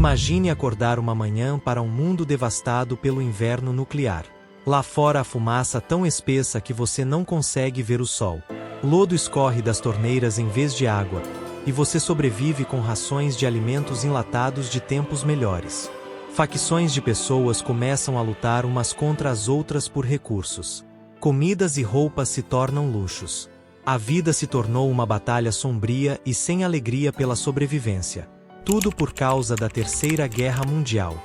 Imagine acordar uma manhã para um mundo devastado pelo inverno nuclear. Lá fora a fumaça tão espessa que você não consegue ver o sol. Lodo escorre das torneiras em vez de água, e você sobrevive com rações de alimentos enlatados de tempos melhores. Facções de pessoas começam a lutar umas contra as outras por recursos. Comidas e roupas se tornam luxos. A vida se tornou uma batalha sombria e sem alegria pela sobrevivência. Tudo por causa da Terceira Guerra Mundial.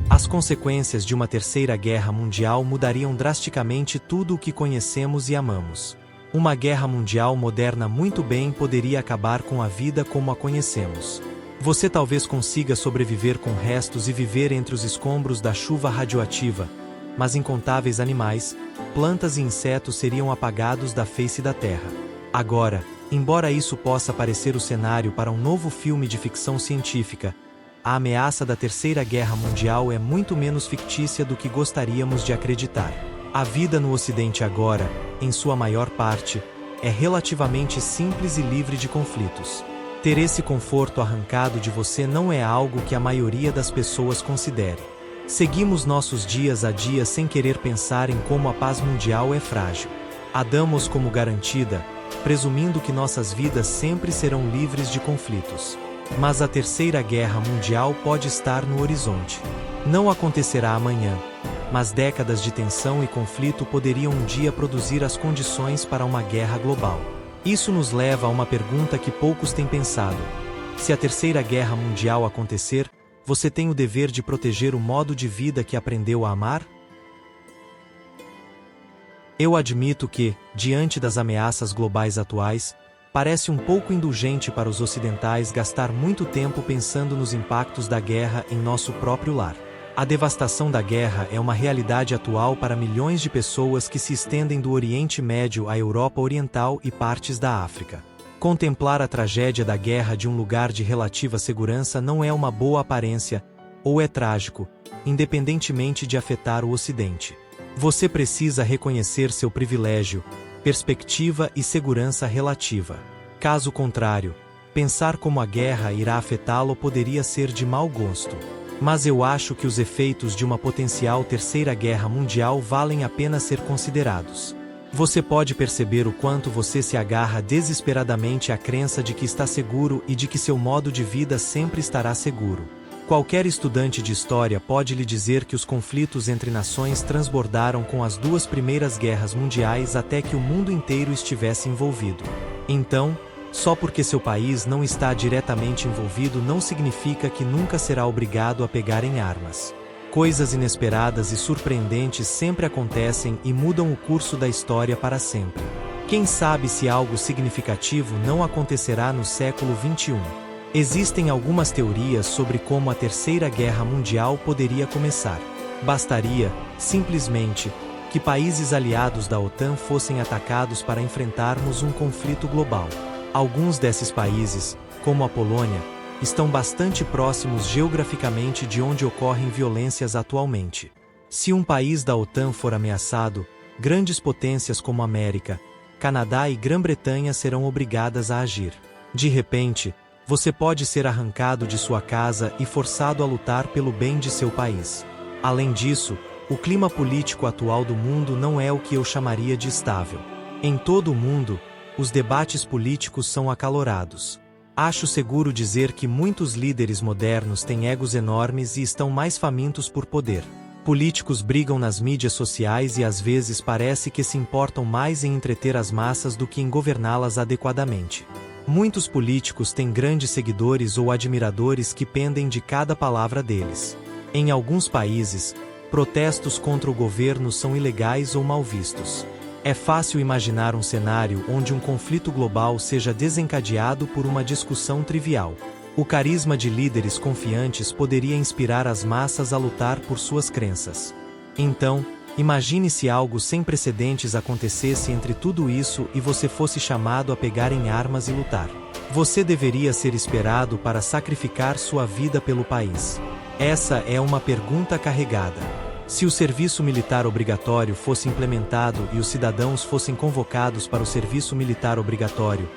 As consequências de uma Terceira Guerra Mundial mudariam drasticamente tudo o que conhecemos e amamos. Uma guerra mundial moderna muito bem poderia acabar com a vida como a conhecemos. Você talvez consiga sobreviver com restos e viver entre os escombros da chuva radioativa, mas incontáveis animais, plantas e insetos seriam apagados da face da Terra. Agora, embora isso possa parecer o cenário para um novo filme de ficção científica, a ameaça da Terceira Guerra Mundial é muito menos fictícia do que gostaríamos de acreditar. A vida no Ocidente agora, em sua maior parte, é relativamente simples e livre de conflitos. Ter esse conforto arrancado de você não é algo que a maioria das pessoas considere. Seguimos nossos dias a dia sem querer pensar em como a paz mundial é frágil. A damos como garantida, presumindo que nossas vidas sempre serão livres de conflitos. Mas a Terceira Guerra Mundial pode estar no horizonte. Não acontecerá amanhã, mas décadas de tensão e conflito poderiam um dia produzir as condições para uma guerra global. Isso nos leva a uma pergunta que poucos têm pensado. Se a Terceira Guerra Mundial acontecer, você tem o dever de proteger o modo de vida que aprendeu a amar? Eu admito que, diante das ameaças globais atuais, parece um pouco indulgente para os ocidentais gastar muito tempo pensando nos impactos da guerra em nosso próprio lar. A devastação da guerra é uma realidade atual para milhões de pessoas que se estendem do Oriente Médio à Europa Oriental e partes da África. Contemplar a tragédia da guerra de um lugar de relativa segurança não é uma boa aparência, ou é trágico, independentemente de afetar o Ocidente. Você precisa reconhecer seu privilégio, perspectiva e segurança relativa. Caso contrário, pensar como a guerra irá afetá-lo poderia ser de mau gosto. Mas eu acho que os efeitos de uma potencial Terceira Guerra Mundial valem a pena ser considerados. Você pode perceber o quanto você se agarra desesperadamente à crença de que está seguro e de que seu modo de vida sempre estará seguro. Qualquer estudante de história pode lhe dizer que os conflitos entre nações transbordaram com as duas primeiras guerras mundiais até que o mundo inteiro estivesse envolvido. Então, só porque seu país não está diretamente envolvido não significa que nunca será obrigado a pegar em armas. Coisas inesperadas e surpreendentes sempre acontecem e mudam o curso da história para sempre. Quem sabe se algo significativo não acontecerá no século XXI? Existem algumas teorias sobre como a Terceira Guerra Mundial poderia começar. Bastaria, simplesmente, que países aliados da OTAN fossem atacados para enfrentarmos um conflito global. Alguns desses países, como a Polônia, estão bastante próximos geograficamente de onde ocorrem violências atualmente. Se um país da OTAN for ameaçado, grandes potências como América, Canadá e Grã-Bretanha serão obrigadas a agir. De repente, você pode ser arrancado de sua casa e forçado a lutar pelo bem de seu país. Além disso, o clima político atual do mundo não é o que eu chamaria de estável. Em todo o mundo, os debates políticos são acalorados. Acho seguro dizer que muitos líderes modernos têm egos enormes e estão mais famintos por poder. Políticos brigam nas mídias sociais e às vezes parece que se importam mais em entreter as massas do que em governá-las adequadamente. Muitos políticos têm grandes seguidores ou admiradores que pendem de cada palavra deles. Em alguns países, protestos contra o governo são ilegais ou mal vistos. É fácil imaginar um cenário onde um conflito global seja desencadeado por uma discussão trivial. O carisma de líderes confiantes poderia inspirar as massas a lutar por suas crenças. Então, imagine se algo sem precedentes acontecesse entre tudo isso e você fosse chamado a pegar em armas e lutar. Você deveria ser esperado para sacrificar sua vida pelo país. Essa é uma pergunta carregada. Se o serviço militar obrigatório fosse implementado e os cidadãos fossem convocados para o serviço militar obrigatório,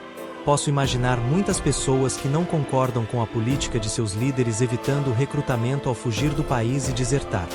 Posso imaginar muitas pessoas que não concordam com a política de seus líderes evitando o recrutamento ao fugir do país e desertar.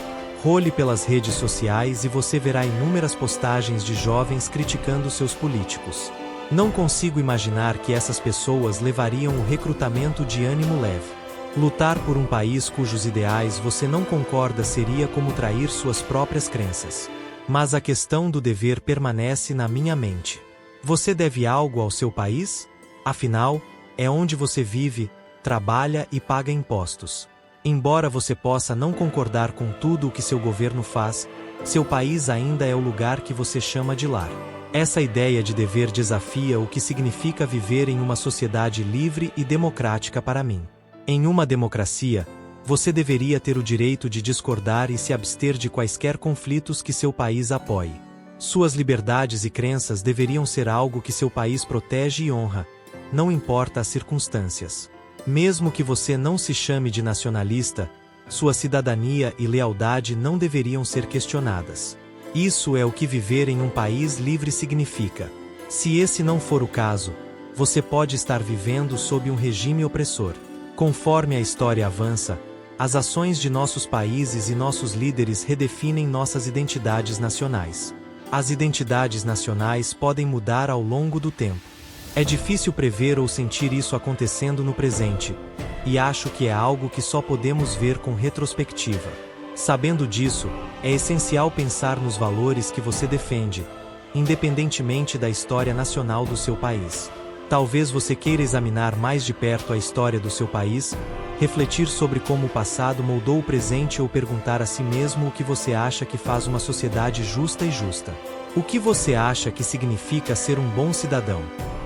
Role pelas redes sociais e você verá inúmeras postagens de jovens criticando seus políticos. Não consigo imaginar que essas pessoas levariam o recrutamento de ânimo leve. Lutar por um país cujos ideais você não concorda seria como trair suas próprias crenças. Mas a questão do dever permanece na minha mente. Você deve algo ao seu país? Afinal, é onde você vive, trabalha e paga impostos. Embora você possa não concordar com tudo o que seu governo faz, seu país ainda é o lugar que você chama de lar. Essa ideia de dever desafia o que significa viver em uma sociedade livre e democrática para mim. Em uma democracia, você deveria ter o direito de discordar e se abster de quaisquer conflitos que seu país apoie. Suas liberdades e crenças deveriam ser algo que seu país protege e honra, não importa as circunstâncias. Mesmo que você não se chame de nacionalista, sua cidadania e lealdade não deveriam ser questionadas. Isso é o que viver em um país livre significa. Se esse não for o caso, você pode estar vivendo sob um regime opressor. Conforme a história avança, as ações de nossos países e nossos líderes redefinem nossas identidades nacionais. As identidades nacionais podem mudar ao longo do tempo. É difícil prever ou sentir isso acontecendo no presente, e acho que é algo que só podemos ver com retrospectiva. Sabendo disso, é essencial pensar nos valores que você defende, independentemente da história nacional do seu país. Talvez você queira examinar mais de perto a história do seu país, refletir sobre como o passado moldou o presente ou perguntar a si mesmo o que você acha que faz uma sociedade justa e justa. O que você acha que significa ser um bom cidadão?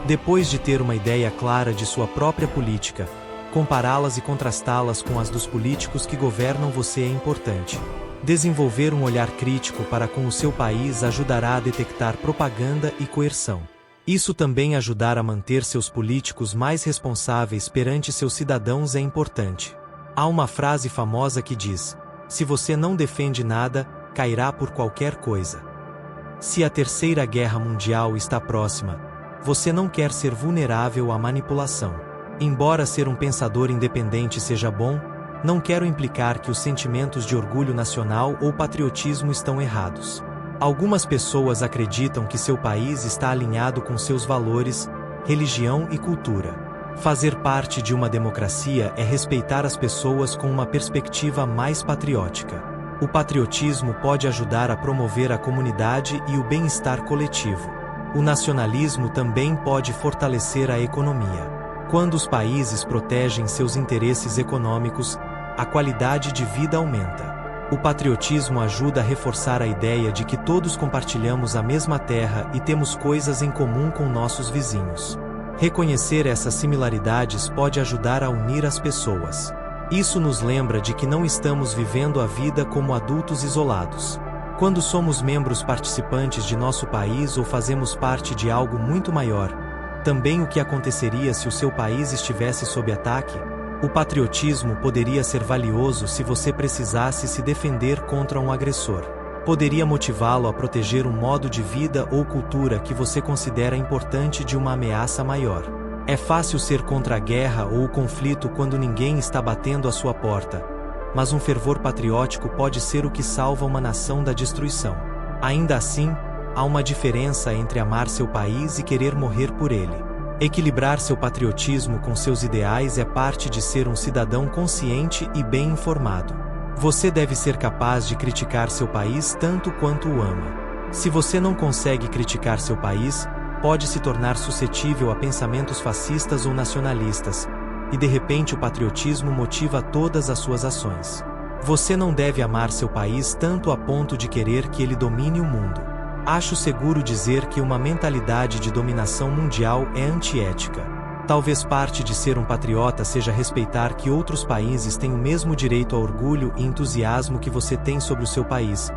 Depois de ter uma ideia clara de sua própria política, compará-las e contrastá-las com as dos políticos que governam você é importante. Desenvolver um olhar crítico para com o seu país ajudará a detectar propaganda e coerção. Isso também ajudar a manter seus políticos mais responsáveis perante seus cidadãos é importante. Há uma frase famosa que diz: se você não defende nada, cairá por qualquer coisa. Se a Terceira Guerra Mundial está próxima, você não quer ser vulnerável à manipulação. Embora ser um pensador independente seja bom, não quero implicar que os sentimentos de orgulho nacional ou patriotismo estão errados. Algumas pessoas acreditam que seu país está alinhado com seus valores, religião e cultura. Fazer parte de uma democracia é respeitar as pessoas com uma perspectiva mais patriótica. O patriotismo pode ajudar a promover a comunidade e o bem-estar coletivo. O nacionalismo também pode fortalecer a economia. Quando os países protegem seus interesses econômicos, a qualidade de vida aumenta. O patriotismo ajuda a reforçar a ideia de que todos compartilhamos a mesma terra e temos coisas em comum com nossos vizinhos. Reconhecer essas similaridades pode ajudar a unir as pessoas. Isso nos lembra de que não estamos vivendo a vida como adultos isolados. Quando somos membros participantes de nosso país ou fazemos parte de algo muito maior, também o que aconteceria se o seu país estivesse sob ataque? O patriotismo poderia ser valioso se você precisasse se defender contra um agressor. Poderia motivá-lo a proteger um modo de vida ou cultura que você considera importante de uma ameaça maior. É fácil ser contra a guerra ou o conflito quando ninguém está batendo à sua porta, mas um fervor patriótico pode ser o que salva uma nação da destruição. Ainda assim, há uma diferença entre amar seu país e querer morrer por ele. Equilibrar seu patriotismo com seus ideais é parte de ser um cidadão consciente e bem informado. Você deve ser capaz de criticar seu país tanto quanto o ama. Se você não consegue criticar seu país, pode se tornar suscetível a pensamentos fascistas ou nacionalistas, e de repente o patriotismo motiva todas as suas ações. Você não deve amar seu país tanto a ponto de querer que ele domine o mundo. Acho seguro dizer que uma mentalidade de dominação mundial é antiética. Talvez parte de ser um patriota seja respeitar que outros países têm o mesmo direito a orgulho e entusiasmo que você tem sobre o seu país,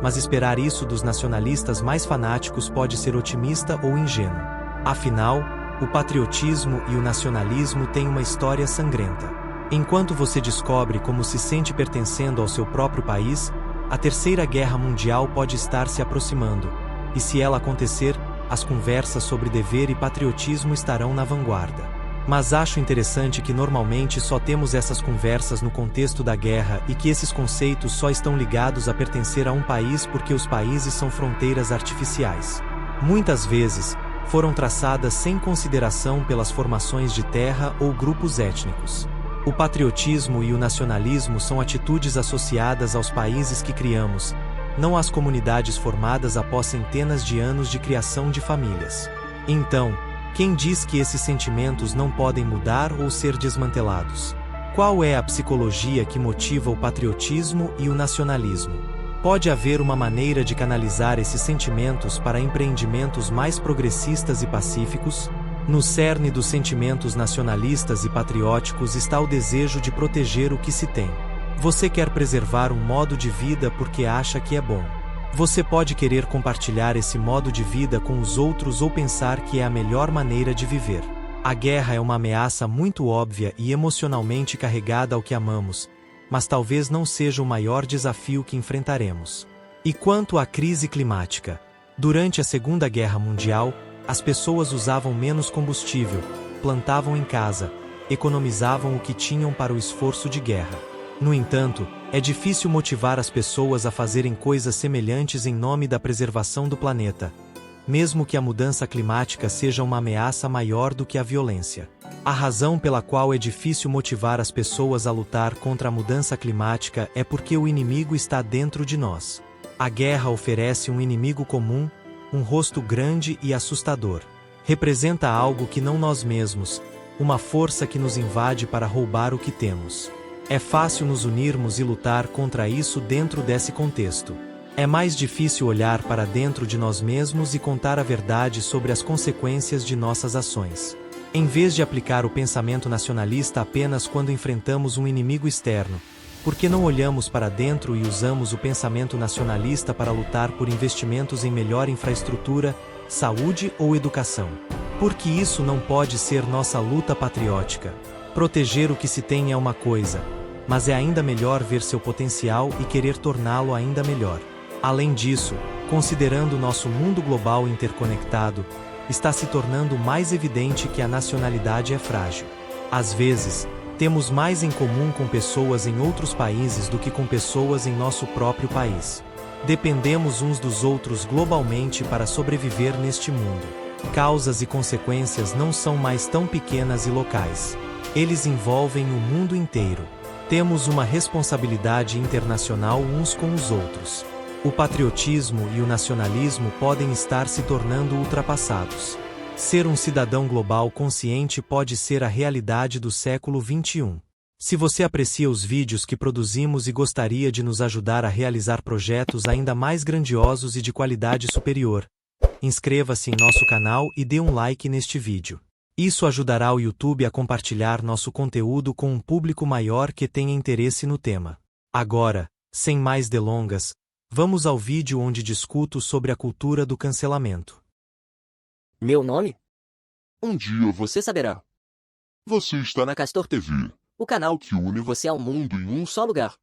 mas esperar isso dos nacionalistas mais fanáticos pode ser otimista ou ingênuo. Afinal, o patriotismo e o nacionalismo têm uma história sangrenta. Enquanto você descobre como se sente pertencendo ao seu próprio país, a Terceira Guerra Mundial pode estar se aproximando, e se ela acontecer, as conversas sobre dever e patriotismo estarão na vanguarda. Mas acho interessante que normalmente só temos essas conversas no contexto da guerra e que esses conceitos só estão ligados a pertencer a um país porque os países são fronteiras artificiais. Muitas vezes, foram traçadas sem consideração pelas formações de terra ou grupos étnicos. O patriotismo e o nacionalismo são atitudes associadas aos países que criamos, não às comunidades formadas após centenas de anos de criação de famílias. Então, quem diz que esses sentimentos não podem mudar ou ser desmantelados? Qual é a psicologia que motiva o patriotismo e o nacionalismo? Pode haver uma maneira de canalizar esses sentimentos para empreendimentos mais progressistas e pacíficos? No cerne dos sentimentos nacionalistas e patrióticos está o desejo de proteger o que se tem. Você quer preservar um modo de vida porque acha que é bom. Você pode querer compartilhar esse modo de vida com os outros ou pensar que é a melhor maneira de viver. A guerra é uma ameaça muito óbvia e emocionalmente carregada ao que amamos, mas talvez não seja o maior desafio que enfrentaremos. E quanto à crise climática? Durante a Segunda Guerra Mundial, as pessoas usavam menos combustível, plantavam em casa, economizavam o que tinham para o esforço de guerra. No entanto, é difícil motivar as pessoas a fazerem coisas semelhantes em nome da preservação do planeta, mesmo que a mudança climática seja uma ameaça maior do que a violência. A razão pela qual é difícil motivar as pessoas a lutar contra a mudança climática é porque o inimigo está dentro de nós. A guerra oferece um inimigo comum, um rosto grande e assustador. Representa algo que não nós mesmos, uma força que nos invade para roubar o que temos. É fácil nos unirmos e lutar contra isso dentro desse contexto. É mais difícil olhar para dentro de nós mesmos e contar a verdade sobre as consequências de nossas ações. Em vez de aplicar o pensamento nacionalista apenas quando enfrentamos um inimigo externo, por que não olhamos para dentro e usamos o pensamento nacionalista para lutar por investimentos em melhor infraestrutura, saúde ou educação? Porque isso não pode ser nossa luta patriótica. Proteger o que se tem é uma coisa, mas é ainda melhor ver seu potencial e querer torná-lo ainda melhor. Além disso, considerando nosso mundo global interconectado, está se tornando mais evidente que a nacionalidade é frágil. Às vezes, temos mais em comum com pessoas em outros países do que com pessoas em nosso próprio país. Dependemos uns dos outros globalmente para sobreviver neste mundo. Causas e consequências não são mais tão pequenas e locais. Eles envolvem o mundo inteiro. Temos uma responsabilidade internacional uns com os outros. O patriotismo e o nacionalismo podem estar se tornando ultrapassados. Ser um cidadão global consciente pode ser a realidade do século XXI. Se você aprecia os vídeos que produzimos e gostaria de nos ajudar a realizar projetos ainda mais grandiosos e de qualidade superior, inscreva-se em nosso canal e dê um like neste vídeo. Isso ajudará o YouTube a compartilhar nosso conteúdo com um público maior que tenha interesse no tema. Agora, sem mais delongas, vamos ao vídeo onde discuto sobre a cultura do cancelamento. Meu nome? Um dia você saberá. Você está Na Castor TV, o canal que une você ao mundo em um só lugar.